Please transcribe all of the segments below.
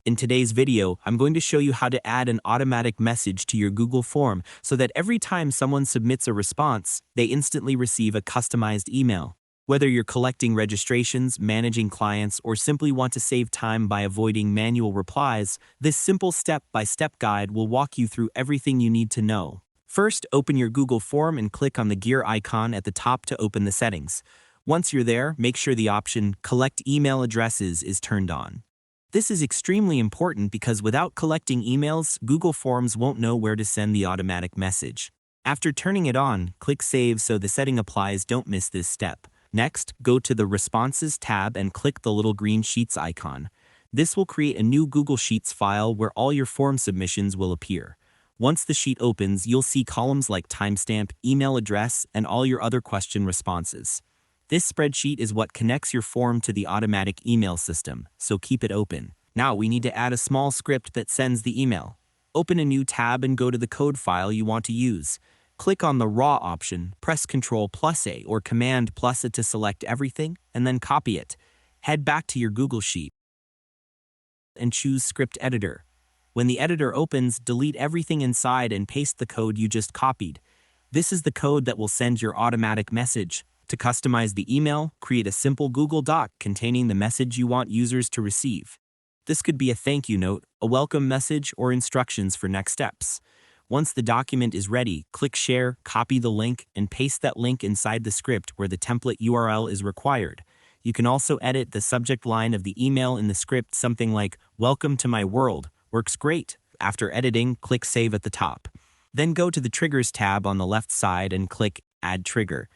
In today's video, I'm going to show you how to add an automatic message to your Google form so that every time someone submits a response, they instantly receive a customized email. Whether you're collecting registrations, managing clients, or simply want to save time by avoiding manual replies, this simple step-by-step guide will walk you through everything you need to know. First, open your Google form and click on the gear icon at the top to open the settings. Once you're there, make sure the option Collect Email Addresses is turned on. This is extremely important because without collecting emails, Google Forms won't know where to send the automatic message. After turning it on, click Save so the setting applies. Don't miss this step. Next, go to the Responses tab and click the little green Sheets icon. This will create a new Google Sheets file where all your form submissions will appear. Once the sheet opens, you'll see columns like timestamp, email address, and all your other question responses. This spreadsheet is what connects your form to the automatic email system, so keep it open. Now we need to add a small script that sends the email. Open a new tab and go to the code file you want to use. Click on the Raw option, press Ctrl+A or Command+A to select everything, and then copy it. Head back to your Google Sheet and choose Script Editor. When the editor opens, delete everything inside and paste the code you just copied. This is the code that will send your automatic message. To customize the email, create a simple Google Doc containing the message you want users to receive. This could be a thank you note, a welcome message, or instructions for next steps. Once the document is ready, click Share, copy the link, and paste that link inside the script where the template URL is required. You can also edit the subject line of the email in the script. Something like, "Welcome to my world," works great. After editing, click Save at the top. Then go to the Triggers tab on the left side and click Add Trigger.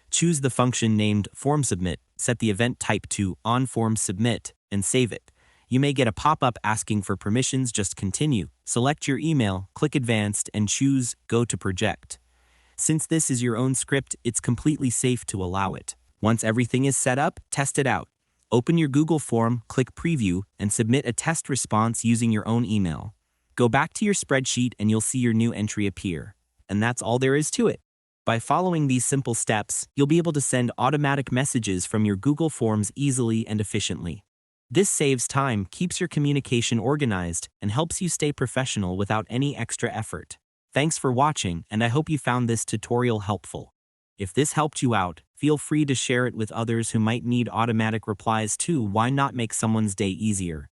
Choose the function named Form Submit, set the event type to OnFormSubmit, and save it. You may get a pop-up asking for permissions. Just continue. Select your email, click Advanced, and choose Go to Project. Since this is your own script, it's completely safe to allow it. Once everything is set up, test it out. Open your Google form, click Preview, and submit a test response using your own email. Go back to your spreadsheet and you'll see your new entry appear. And that's all there is to it. By following these simple steps, you'll be able to send automatic messages from your Google Forms easily and efficiently. This saves time, keeps your communication organized, and helps you stay professional without any extra effort. Thanks for watching, and I hope you found this tutorial helpful. If this helped you out, feel free to share it with others who might need automatic replies too. Why not make someone's day easier?